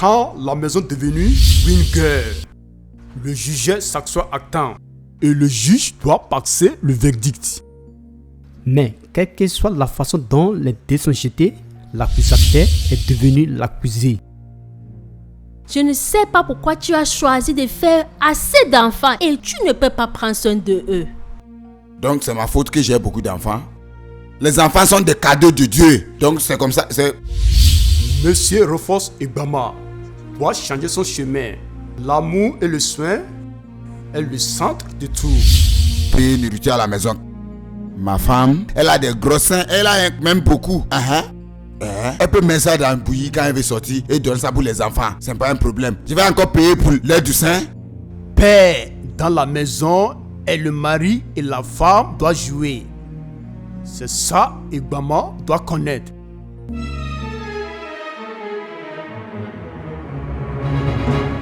Quand la maison est devenue une guerre, le juge s'assoit à temps et le juge doit passer le verdict. Mais quelle que soit la façon dont les dés sont jetés, l'accusateur est devenu l'accusé. Je ne sais pas pourquoi tu as choisi de faire assez d'enfants et tu ne peux pas prendre soin de eux. Donc c'est ma faute que j'ai beaucoup d'enfants. Les enfants sont des cadeaux de Dieu. Donc c'est comme ça. Monsieur Rufus Egbama doit changer son chemin. L'amour et le soin est le centre de tout. Payer nourriture à la maison. Ma femme, elle a des gros seins. Elle a même beaucoup. Elle peut mettre ça dans un bouillie quand elle veut sortir et donner ça pour les enfants. C'est pas un problème. Je vais encore payer pour l'aide du sein. Père dans la maison et le mari et la femme doivent jouer. C'est ça Egbama doit connaître.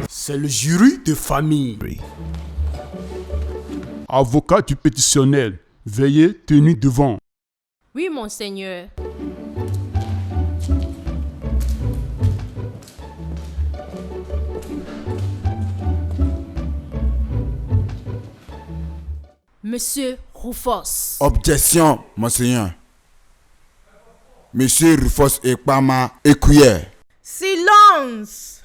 C'est le jury de famille. Avocat du pétitionnaire, veuillez tenir devant. Oui, monseigneur. Monsieur Rufus. Objection, monseigneur. Monsieur Rufus Egbama Écuyer. Silence!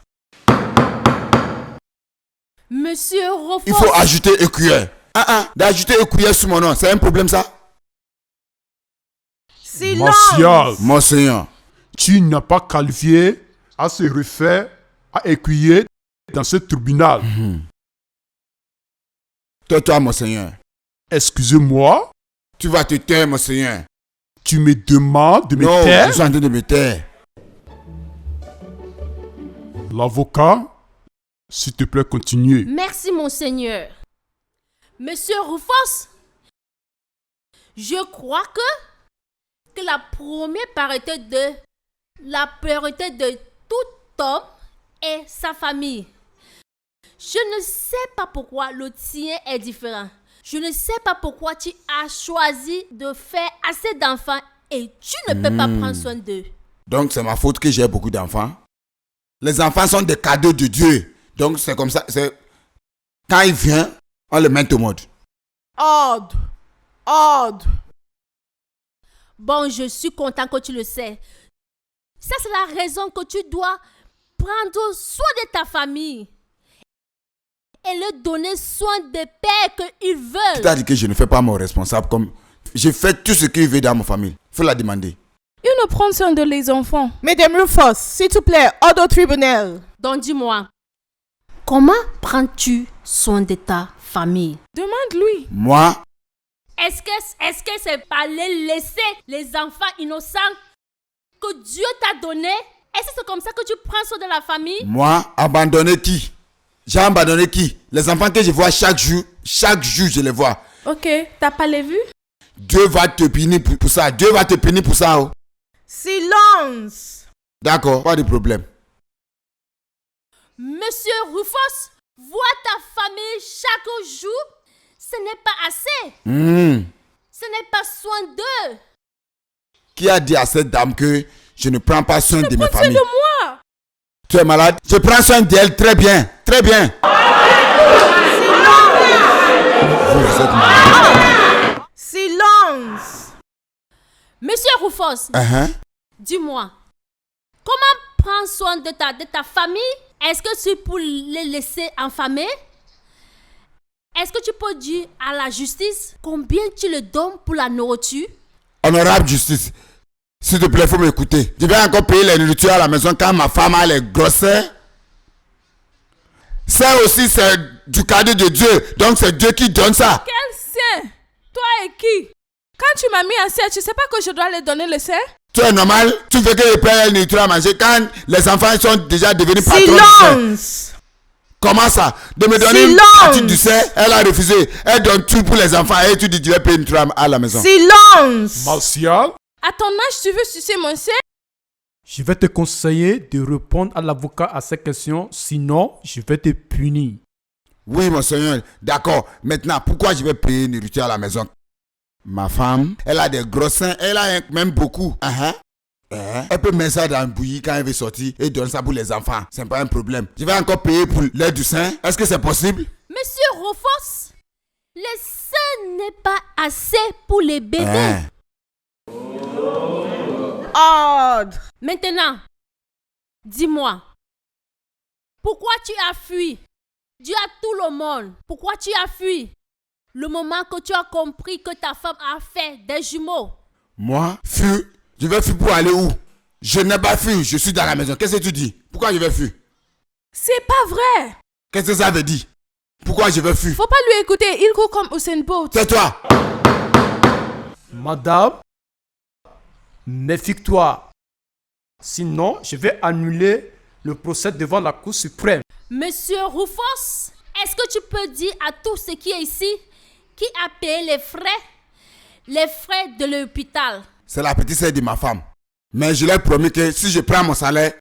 Monsieur Rufus. Il faut ajouter Écuyer. D'ajouter Écuyer sur mon nom, c'est un problème ça? Silence! Martial, Monseigneur. tu n'as pas qualifié à se refaire à Écuyer dans ce tribunal. Toi, monseigneur. Excusez-moi, Tu vas te taire, monseigneur. tu me demandes de me Non, taire? je suis en train de me taire. L'avocat, s'il te plaît, continue. Merci, monseigneur. Monsieur Rufus, je crois que la première priorité de tout homme est sa famille. Je ne sais pas pourquoi le tien est différent. Je ne sais pas pourquoi tu as choisi de faire assez d'enfants et tu ne peux pas prendre soin d'eux. Donc c'est ma faute que j'ai beaucoup d'enfants. Les enfants sont des cadeaux de Dieu. Donc c'est comme ça. Quand il vient, on le met au mode. Ordre! Ordre! Bon, je suis content que tu le sais. Ça, c'est la raison que tu dois prendre soin de ta famille et leur donner soin des pères qu'ils veulent. Tu as dit que je ne fais pas mon responsable comme... Je fais tout ce qu'il veut dans ma famille. Il faut la demander. Il ne prend soin de les enfants. Mesdames Rufus, s'il te plaît, ordre au tribunal. Donc dis-moi, comment prends-tu soin de ta famille? Demande-lui. Moi, Est-ce que c'est par les laisser les enfants innocents que Dieu t'a donné? Est-ce que c'est comme ça que tu prends soin de la famille? abandonner qui? J'ai abandonné qui? Les enfants que je vois chaque jour, je les vois. Ok, t'as pas les vues? Dieu va te punir pour ça. Dieu va te punir pour ça. Oh. Silence! D'accord, pas de problème. Monsieur Rufus, vois ta famille chaque jour, ce n'est pas assez. Ce n'est pas soin d'eux. Qui a dit à cette dame que je ne prends pas soin de mes Prends soin familles? de moi! Tu es malade? Je prends soin d'elle très bien. Très bien. Vous êtes malade. Silence! Monsieur Rufus, dis-moi, comment prendre soin de ta famille? Est-ce que c'est pour les laisser enfermer? Est-ce que tu peux dire à la justice combien tu le donnes pour la nourriture? Honorable justice, s'il te plaît, il faut m'écouter. Je vais encore payer les nourritures à la maison quand ma femme a les grossesses. Ça aussi, c'est du cadeau de Dieu. Donc, c'est Dieu qui donne ça. Quel sein? Toi et qui? Quand tu m'as mis enceinte, tu sais pas que je dois les donner le sein? Tu es normal? Tu veux que je paye les nourritures à manger quand les enfants sont déjà devenus patrons du sein? Silence! Comment ça? De me donner une partie du sein, elle a refusé. Elle donne tout pour les enfants et tu dis tu vas payer une nourriture à la maison. Silence! Martial, À ton âge, tu veux sucer mon sein? je vais te conseiller de répondre à l'avocat à ces questions, sinon je vais te punir. Oui, mon seigneur. D'accord. Maintenant, pourquoi je vais payer une nourriture à la maison? Ma femme, elle a des gros seins. Elle a même beaucoup. Elle peut mettre ça dans un bouillie quand elle veut sortir et donner ça pour les enfants. C'est pas un problème. Je vais encore payer pour l'aide du sein. Est-ce que c'est possible? Monsieur Rufus, le sein n'est pas assez pour les bébés. Ordre. Maintenant, dis-moi, pourquoi tu as fui? Dis à tout le monde, pourquoi tu as fui? Le moment que tu as compris que ta femme a fait des jumeaux. Moi, fuir? Je vais fuir pour aller où? Je n'ai pas fui, je suis dans la maison. Qu'est-ce que tu dis? Pourquoi je vais fuir? C'est pas vrai. Qu'est-ce que ça veut dire? Pourquoi je vais fuir? Faut pas lui écouter, il court comme Usain Bolt. Tais-toi! Madame, méfie-toi. Sinon, je vais annuler le procès devant la Cour suprême. Monsieur Rufus, est-ce que tu peux dire à tous ceux qui est ici qui a payé les frais de l'hôpital? C'est la petite sœur de ma femme. Mais je lui ai promis que si je prends mon salaire,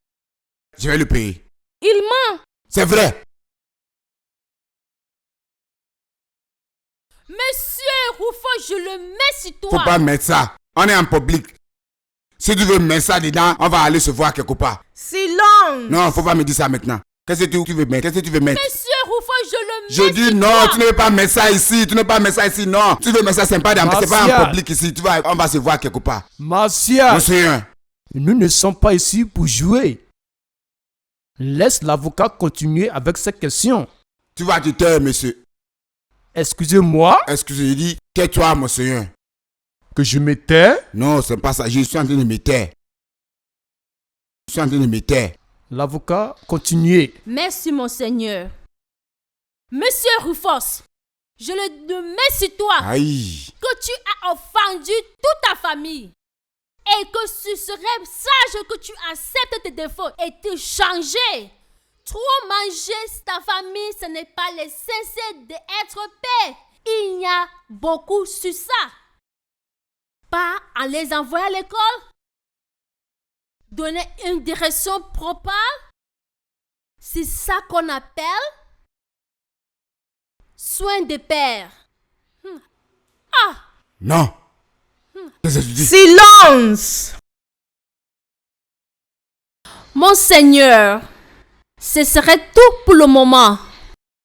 je vais le payer. Il ment. C'est vrai. Monsieur Rufus, je le mets sur toi. Faut pas mettre ça. On est en public. Si tu veux mettre ça dedans, on va aller se voir quelque part. Silence. Non, faut pas me dire ça maintenant. Qu'est-ce que tu veux mettre? Qu'est-ce que tu veux mettre? Monsieur Rufus, je le mets Je dis sur non, toi. tu ne veux pas mettre ça ici. Tu ne veux pas mettre ça ici, non. Tu veux mettre ça sympa dans c'est pas Marcia. en public ici. On va se voir quelque part. Marcia, Monsieur, nous ne sommes pas ici pour jouer. Laisse l'avocat continuer avec cette question. tu vas te taire, monsieur. Excusez-moi Excusez, je dis, tais-toi, monsieur. que je me tais. Non, c'est pas ça. Je suis en train de me taire. Je suis en train de me taire. L'avocat continue. Merci, mon Seigneur. Monsieur Rufus, je le mets sur toi Aïe. que tu as offendu toute ta famille et que tu serais sage que tu acceptes tes défauts et te changer. Trop manger ta famille, ce n'est pas l'essentiel d'être père. Il y a beaucoup sur ça. Pas en les envoyer à l'école, donner une direction propre, c'est ça qu'on appelle soin de père. Non. Qu'est-ce que tu dis? Silence. Mon Seigneur, ce serait tout pour le moment.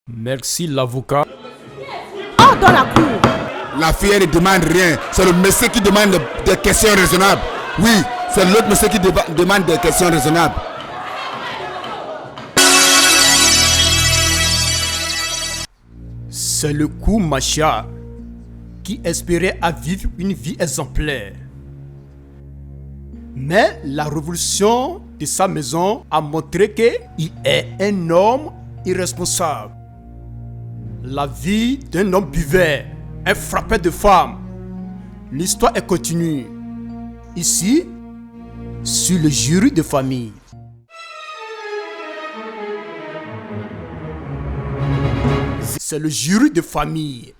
Merci l'avocat. Hors dans la cour. La fille, elle ne demande rien. C'est le monsieur qui demande des questions raisonnables. Oui, c'est l'autre monsieur qui demande des questions raisonnables. C'est le coup Macha qui espérait à vivre une vie exemplaire. Mais la révolution de sa maison a montré qu'il est un homme irresponsable. La vie d'un homme buveur, un frappeur de femmes. L'histoire est continue. Ici, sur le jury de famille. C'est le jury de famille.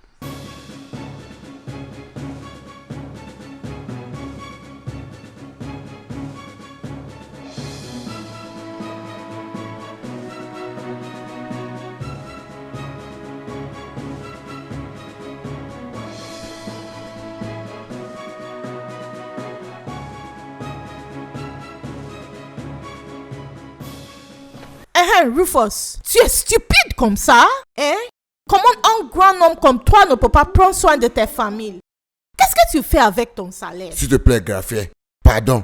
Rufus, tu es stupide comme ça, hein? Comment un grand homme comme toi ne peut pas prendre soin de tes familles? Qu'est-ce que tu fais avec ton salaire? S'il te plaît, greffier, pardon.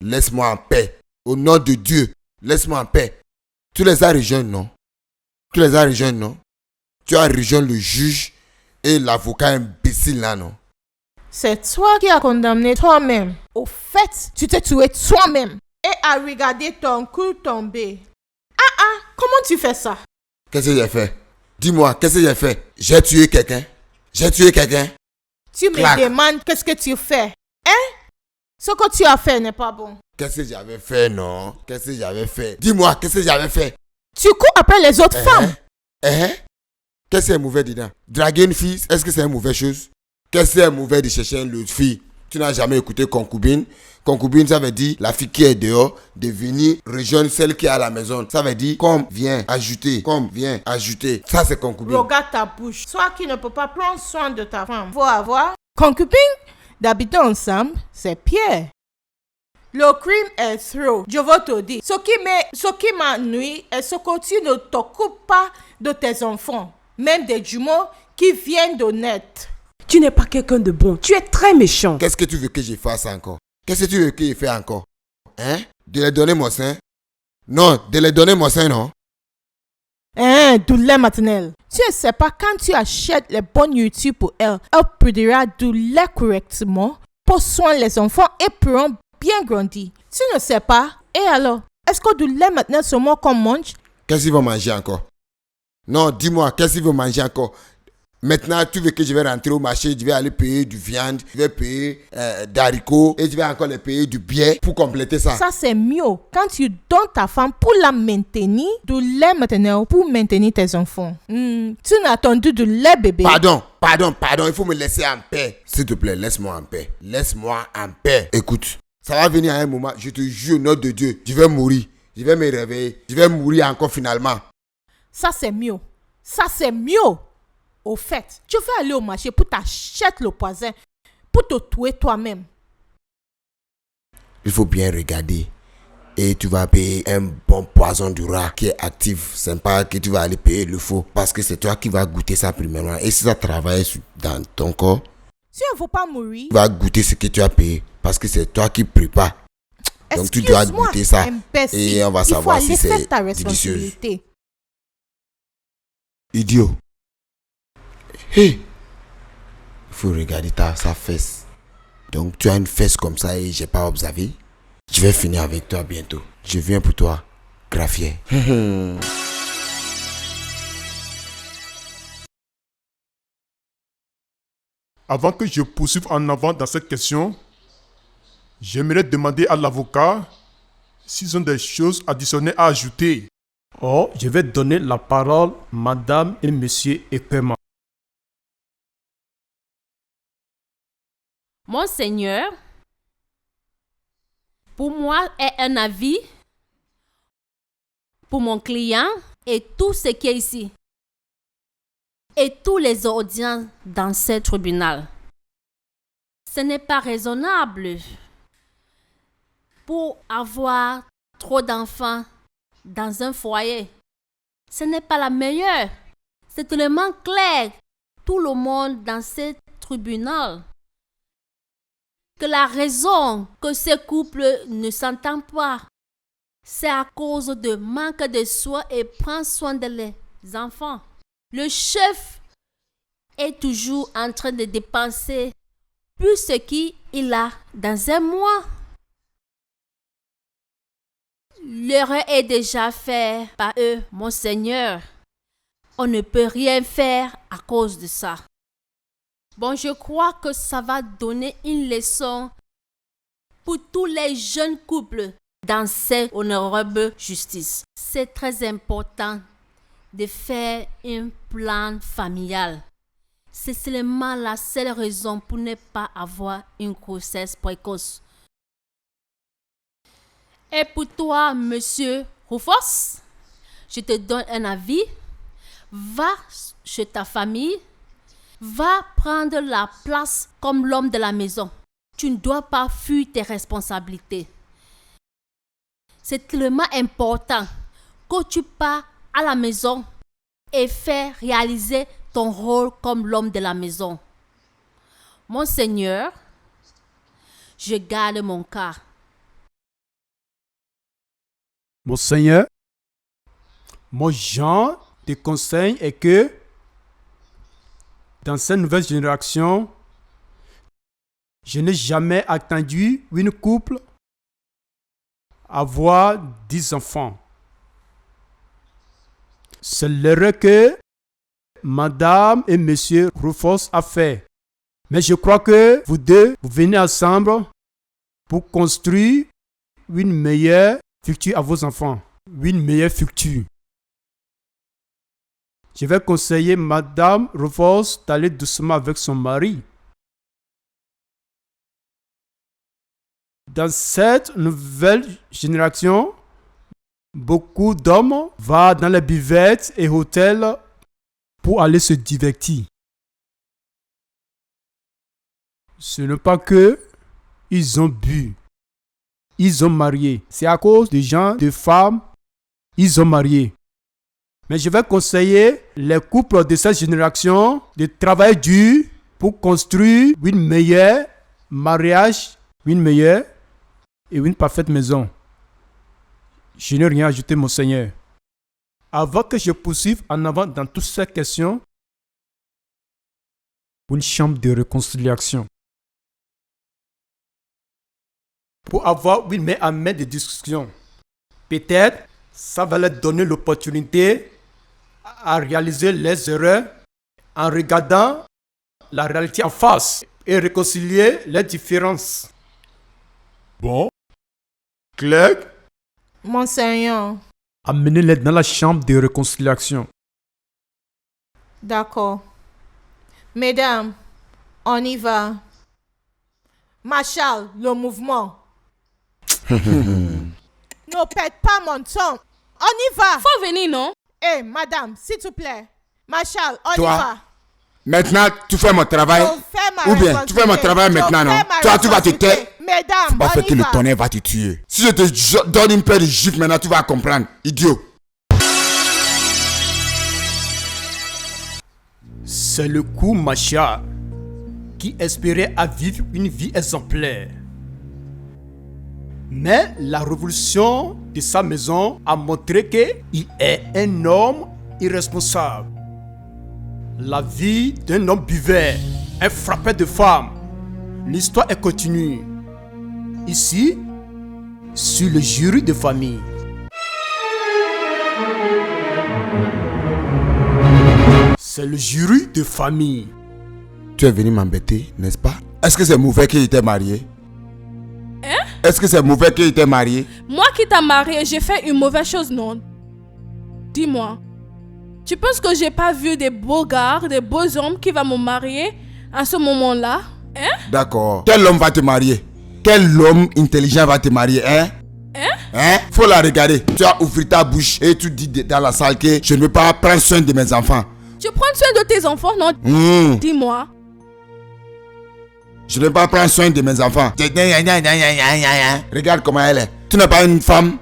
Laisse-moi en paix. Au nom de Dieu, laisse-moi en paix. Tu les as rejoints, non? Tu les as rejoints, non? Tu as rejoint le juge et l'avocat imbécile là, non? C'est toi qui as condamné toi-même. Au fait, tu t'es tué toi-même et as regardé ton cou tomber. Comment tu fais ça? Qu'est-ce que j'ai fait? Dis-moi, qu'est-ce que j'ai fait? J'ai tué quelqu'un? J'ai tué quelqu'un? Tu me demandes qu'est-ce que tu fais? Hein? Ce que tu as fait n'est pas bon. Qu'est-ce que j'avais fait, non? Qu'est-ce que j'avais fait? Dis-moi, qu'est-ce que j'avais fait? Tu cours après les autres femmes. Qu'est-ce qui est mauvais dedans? Draguer une fille, est-ce que c'est une mauvaise chose? Qu'est-ce qui est mauvais de chercher une autre fille? Tu n'as jamais écouté concubine? Concubine, ça veut dire la fille qui est dehors de venir rejoindre celle qui est à la maison. Ça veut dire comme, viens, ajouter, comme, viens, ajouter. Ça, c'est concubine. Regarde ta bouche. Toi qui ne peux pas prendre soin de ta femme. Faut avoir concubine d'habiter ensemble, c'est Pierre. Le crime est trop. Je veux te dire. Ce qui m'ennuie est ce que tu ne t'occupes pas de tes enfants. Même des jumeaux qui viennent de naître. Tu n'es pas quelqu'un de bon. Tu es très méchant. Qu'est-ce que tu veux que je fasse encore? Qu'est-ce que tu veux que je fasse encore? Hein? De les donner mon sein? Non, de les donner mon sein, non? Du lait maternel. Tu ne sais pas, quand tu achètes les bonnes nourritures pour elle produira du lait correctement, pour soigner les enfants et pourront bien grandir. Tu ne sais pas? Et alors, est-ce que du lait maternel seulement qu'on mange? Qu'est-ce qu'ils vont manger encore? Non, dis-moi, qu'est-ce qu'ils vont manger encore? Maintenant, tu veux que je vais rentrer au marché, je vais aller payer du viande, je vais payer d'haricots et je vais encore les payer du biais pour compléter ça. Ça, c'est mieux. Quand tu donnes ta femme pour la maintenir, du lait maternel pour maintenir tes enfants. Tu n'as attendu du lait bébé. Pardon, il faut me laisser en paix. S'il te plaît, laisse-moi en paix. Laisse-moi en paix. Écoute, ça va venir à un moment, je te jure, au nom de Dieu, je vais mourir. Je vais me réveiller. Je vais mourir encore finalement. Ça, c'est mieux. Au fait, tu veux aller au marché pour t'acheter le poison, pour te tuer toi-même. Il faut bien regarder. Et tu vas payer un bon poison du rat qui est actif. C'est pas que tu vas aller payer le faux. Parce que c'est toi qui vas goûter ça premièrement. Et si ça travaille dans ton corps, tu ne veux pas mourir, tu vas goûter ce que tu as payé. Parce que c'est toi qui prépare. Donc tu dois goûter ça. Imbécile. Et on va savoir si c'est délicieux. Idiot. Hey, il faut regarder sa fesse. Donc tu as une fesse comme ça et j'ai pas observé. Je vais finir avec toi bientôt. Je viens pour toi, graffier. Avant que je poursuive en avant dans cette question, j'aimerais demander à l'avocat s'ils ont des choses additionnelles à ajouter. Oh, je vais donner la parole Madame et Monsieur Ekema. Monseigneur, pour moi est un avis pour mon client et tout ce qui est ici et tous les audiences dans ce tribunal. Ce n'est pas raisonnable pour avoir trop d'enfants dans un foyer. Ce n'est pas la meilleure. C'est tellement clair, tout le monde dans ce tribunal, que la raison que ces couples ne s'entendent pas, c'est à cause de manque de soins et prendre soin de les enfants. Le chef est toujours en train de dépenser plus ce qu'il a dans un mois. L'erreur est déjà faite par eux, Monseigneur. On ne peut rien faire à cause de ça. Bon, je crois que ça va donner une leçon pour tous les jeunes couples dans cette honorable justice. C'est très important de faire un plan familial. C'est seulement la seule raison pour ne pas avoir une grossesse précoce. Et pour toi, Monsieur Rufus, je te donne un avis. Va chez ta famille. Va prendre la place comme l'homme de la maison. Tu ne dois pas fuir tes responsabilités. C'est tellement important que tu pars à la maison et fais réaliser ton rôle comme l'homme de la maison. Monseigneur, je garde mon cas. Monseigneur, mon genre de conseil est que dans cette nouvelle génération, je n'ai jamais attendu une couple avoir 10 enfants. C'est l'erreur que Madame et Monsieur Rufus a fait. Mais je crois que vous deux, vous venez ensemble pour construire une meilleure future à vos enfants. Une meilleure future. Je vais conseiller Madame Rufus d'aller doucement avec son mari. Dans cette nouvelle génération, beaucoup d'hommes vont dans les buvettes et hôtels pour aller se divertir. Ce n'est pas que ils ont bu, ils ont marié. C'est à cause des gens, des femmes, ils ont marié. Mais je vais conseiller les couples de cette génération de travailler dur pour construire une meilleure mariage, une meilleure et une parfaite maison. Je n'ai rien ajouté, mon Seigneur. Avant que je poursuive en avant dans toutes ces questions, une chambre de réconciliation. Pour avoir une main à main de discussion. Peut-être, ça va leur donner l'opportunité à réaliser les erreurs en regardant la réalité en face et réconcilier les différences. Bon. Clegg, Monseigneur. Amenez-les dans la chambre de réconciliation. D'accord. Mesdames, on y va. Marshall, le mouvement. Ne pète pas mon ton. On y va. Faut venir, non? Eh, madame, s'il te plaît. Marshall, on Toi, y va. maintenant, tu fais mon travail. Je fais ma Ou bien, tu fais mon travail responsabilité. maintenant, Je non? fais ma Toi, tu vas te taire. responsabilité. Mesdames, Pas fait on que y le va. tonnerre va te tuer. Si je te donne une paire de gifles maintenant, tu vas comprendre. Idiot. C'est le coup Macha qui espérait à vivre une vie exemplaire. Mais la révolution de sa maison a montré qu'il est un homme irresponsable. La vie d'un homme buveur, un frappeur de femmes. L'histoire est continue. Ici, sur le jury de famille. C'est le jury de famille. Tu es venu m'embêter, n'est-ce pas? Est-ce que c'est mauvais qu'il était marié? Hein? Est-ce que c'est mauvais qu'il était marié? Moi qui t'a marié, j'ai fait une mauvaise chose, non? Dis-moi. Tu penses que j'ai pas vu des beaux gars, des beaux hommes qui vont me marier à ce moment-là? Hein? D'accord. Quel homme va te marier? Quel homme intelligent va te marier, hein? Hein? Faut la regarder. Tu as ouvert ta bouche et tu dis dans la salle que je ne veux pas prendre soin de mes enfants. Tu prends soin de tes enfants, non? Dis-moi. Je ne veux pas prendre soin de mes enfants. Regarde comment elle est. Tu n'es pas une femme.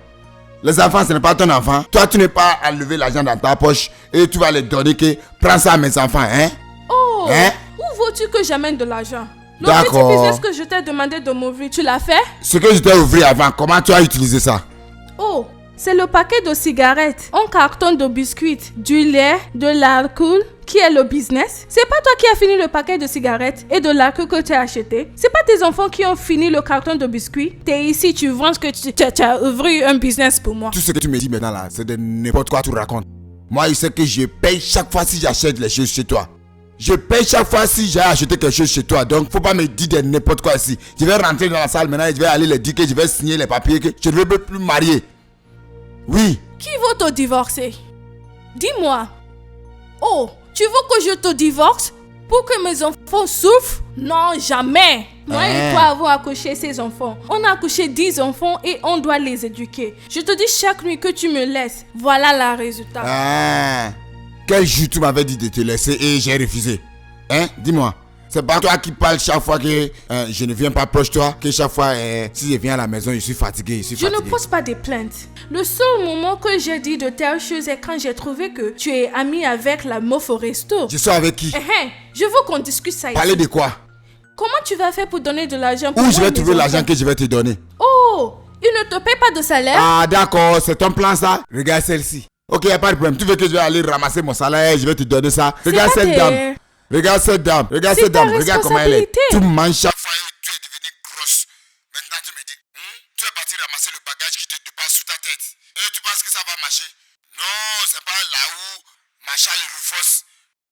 Les enfants, ce n'est pas ton enfant. Toi, tu n'es pas à lever l'argent dans ta poche et tu vas les donner que prends ça à mes enfants, hein? Oh! Hein? Où veux-tu que j'amène de l'argent? Le D'accord. petit business que je t'ai demandé de m'ouvrir, tu l'as fait? Ce que je t'ai ouvert avant, comment tu as utilisé ça? Oh! C'est le paquet de cigarettes, un carton de biscuits, du lait, de l'alcool. Qui est le business? C'est pas toi qui as fini le paquet de cigarettes et de l'alcool que tu as acheté. C'est pas tes enfants qui ont fini le carton de biscuits. T'es ici, tu vois que tu as ouvert un business pour moi. Tout ce que tu me dis maintenant là, c'est de n'importe quoi tu racontes. Moi, je sais que je paye chaque fois si j'achète les choses chez toi. Je paye chaque fois si j'ai acheté quelque chose chez toi. Donc, faut pas me dire de n'importe quoi ici. Je vais rentrer dans la salle maintenant et je vais aller leur dire que je vais signer les papiers, que je ne veux plus marier. Oui. Qui veut te divorcer? Dis-moi. Oh, tu veux que je te divorce pour que mes enfants souffrent? Non, jamais. Moi et toi avons accouché ces enfants. On a accouché 10 enfants et on doit les éduquer. Je te dis chaque nuit que tu me laisses. Voilà le résultat. Quel jour tu m'avais dit de te laisser et j'ai refusé? Hein? Dis-moi. C'est pas toi qui parles chaque fois que je ne viens pas proche de toi, que chaque fois si je viens à la maison, je suis fatigué, Je ne pose pas des plaintes. Le seul moment que j'ai dit de telles choses est quand j'ai trouvé que tu es ami avec la meuf au resto. Je suis avec qui? Je veux qu'on discute ça ici. Parler de quoi? Comment tu vas faire pour donner de l'argent pour Où je vais trouver l'argent que je vais te donner? Oh, il ne te paie pas de salaire? Ah d'accord, c'est ton plan ça? Regarde celle-ci. Ok, y a pas de problème. Tu veux que je vais aller ramasser mon salaire et je vais te donner ça? Regarde cette dame. Regarde cette dame, regarde cette dame, regarde comment elle est. Tu manges chaque fois et tu es devenue grosse. Maintenant tu me dis, tu es parti ramasser le bagage qui te dépasse sous ta tête. Et tu penses que ça va marcher? Non, c'est pas là où Marshall et Rufus.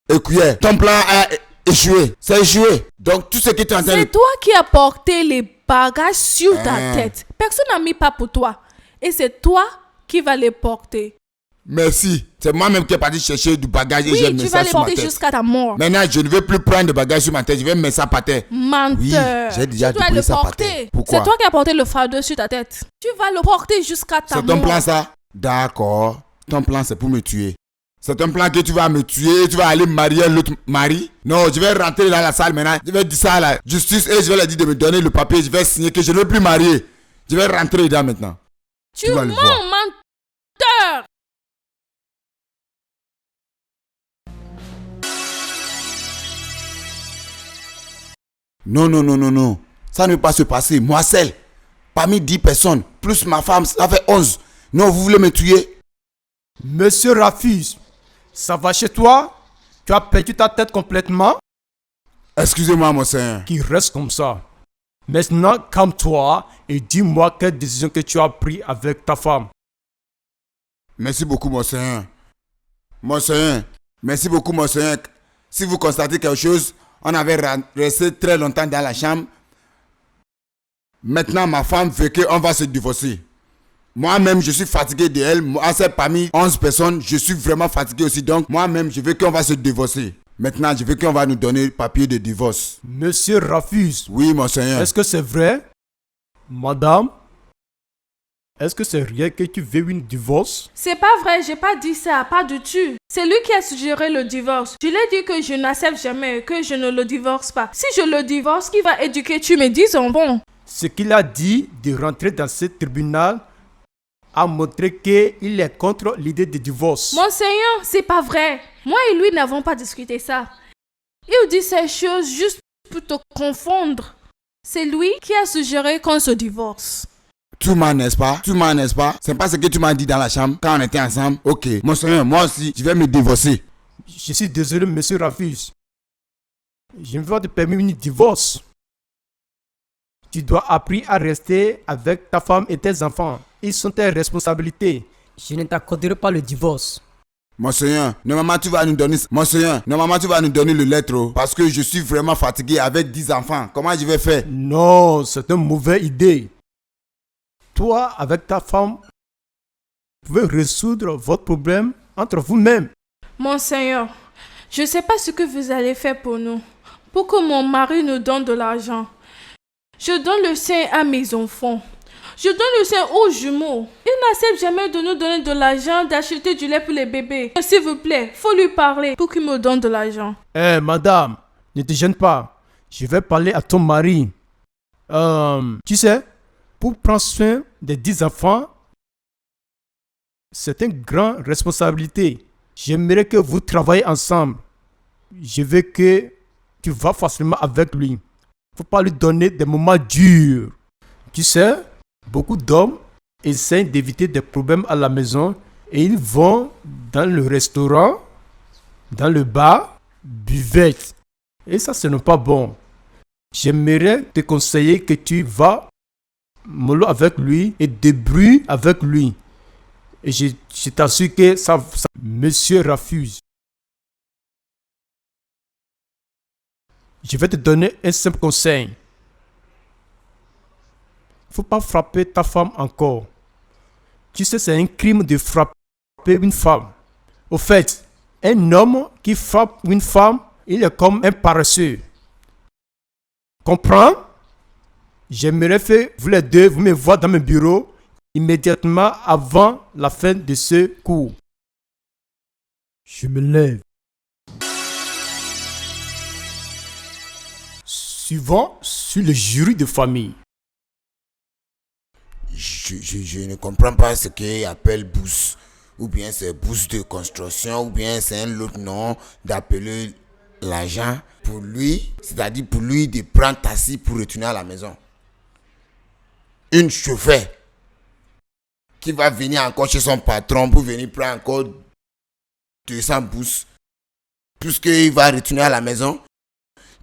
Écoute, ton plan a échoué. C'est échoué. Donc tout ce que tu es en train de... C'est toi qui as porté les bagages sur ta tête. Personne n'a mis pas pour toi. Et c'est toi qui vas les porter. Merci. C'est moi-même qui ai parti chercher du bagage et j'ai mis tu ça vas les sur ma porter tête. jusqu'à ta mort. Maintenant, je ne veux plus prendre de bagage sur ma tête. Je vais mettre ça par terre. Menteur. Oui, j'ai déjà tu dois déployé le ça par porter. terre. Pourquoi? C'est toi qui as porté le fardeau sur ta tête. Tu vas le porter jusqu'à ta mort. C'est ton plan ça? D'accord. Ton plan c'est pour me tuer. C'est un plan que tu vas me tuer, tu vas aller marier l'autre mari. Non, je vais rentrer dans la salle maintenant. Je vais dire ça à la justice et je vais leur dire de me donner le papier. Je vais signer que je ne veux plus marier. Je vais rentrer dedans maintenant. Tu vas le mens, voir. menteur. Non. Ça ne peut pas se passer. Moi seul, parmi 10 personnes, plus ma femme, ça fait 11. Non, vous voulez me tuer? Monsieur Rafus, ça va chez toi? Tu as perdu ta tête complètement? Excusez-moi, mon Seigneur. Qui reste comme ça. Maintenant, calme-toi et dis-moi quelle décision que tu as prise avec ta femme. Merci beaucoup, mon Seigneur. Mon Seigneur, merci beaucoup, mon Seigneur. Si vous constatez quelque chose, on avait resté très longtemps dans la chambre. Maintenant, ma femme veut qu'on va se divorcer. Moi-même, je suis fatigué de elle. Moi, c'est parmi 11 personnes, je suis vraiment fatigué aussi. Donc, moi-même, je veux qu'on va se divorcer. Maintenant, je veux qu'on va nous donner le papier de divorce. Monsieur Rafus, Oui, mon Seigneur. est-ce que c'est vrai? Madame, est-ce que c'est rien que tu veux une divorce? C'est pas vrai, j'ai pas dit ça, pas du tout. C'est lui qui a suggéré le divorce. Je lui ai dit que je n'accepte jamais, que je ne le divorce pas. Si je le divorce, qui va éduquer tu me dis bon. Ce qu'il a dit de rentrer dans ce tribunal a montré qu'il est contre l'idée de divorce. Monseigneur, c'est pas vrai. Moi et lui n'avons pas discuté ça. Il dit ces choses juste pour te confondre. C'est lui qui a suggéré qu'on se divorce. Tu m'as, n'est-ce pas? C'est pas ce que tu m'as dit dans la chambre quand on était ensemble? Ok, mon Seigneur, moi aussi, je vais me divorcer. Je suis désolé, monsieur Rafus. Je ne vais pas te permettre une divorce. Tu dois apprendre à rester avec ta femme et tes enfants. Ils sont tes responsabilités. Je ne t'accorderai pas le divorce. Mon Seigneur, normalement tu vas nous donner le lettre, oh, parce que je suis vraiment fatigué avec 10 enfants. Comment je vais faire? Non, c'est une mauvaise idée. Toi, avec ta femme, vous pouvez résoudre votre problème entre vous-même. Monseigneur, je ne sais pas ce que vous allez faire pour nous. Pour que mon mari nous donne de l'argent. Je donne le sein à mes enfants. Je donne le sein aux jumeaux. Il n'accepte jamais de nous donner de l'argent, d'acheter du lait pour les bébés. S'il vous plaît, faut lui parler pour qu'il me donne de l'argent. Madame, ne te gêne pas. Je vais parler à ton mari. Tu sais, pour prendre soin des 10 enfants, c'est une grande responsabilité. J'aimerais que vous travaillez ensemble. Je veux que tu vas facilement avec lui. Il ne faut pas lui donner des moments durs. Tu sais, beaucoup d'hommes essaient d'éviter des problèmes à la maison et ils vont dans le restaurant, dans le bar, buvette. Et ça, ce n'est pas bon. J'aimerais te conseiller que tu vas mollo avec lui et débrouille avec lui. Et je t'assure que ça, monsieur refuse. Je vais te donner un simple conseil. Il ne faut pas frapper ta femme encore. Tu sais, c'est un crime de frapper une femme. Au fait, un homme qui frappe une femme, il est comme un paresseux. Comprends? J'aimerais faire, vous les deux, vous me voir dans mon bureau immédiatement avant la fin de ce cours. Je me lève. Suivant sur le jury de famille. Je ne comprends pas ce qu'ils appellent bourse. Ou bien c'est bourse de construction, ou bien c'est un autre nom d'appeler l'argent pour lui, c'est-à-dire pour lui de prendre taxi pour retourner à la maison. Une chauffeur qui va venir encore chez son patron pour venir prendre encore 200 bourses, puisqu'il va retourner à la maison.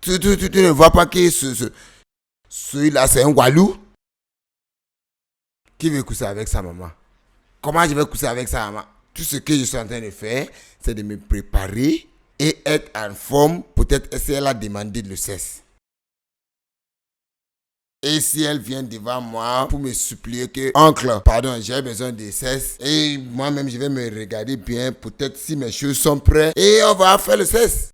Tu ne vois pas que celui-là c'est un Walou qui veut coucher avec sa maman. Comment je vais coucher avec sa maman? Tout ce que je suis en train de faire, c'est de me préparer et être en forme. Peut-être si elle a demandé le cesse. Et si elle vient devant moi pour me supplier que, oncle, pardon, j'ai besoin de cesse. Et moi-même, je vais me regarder bien. Peut-être si mes choses sont prêtes. Et on va faire le cesse.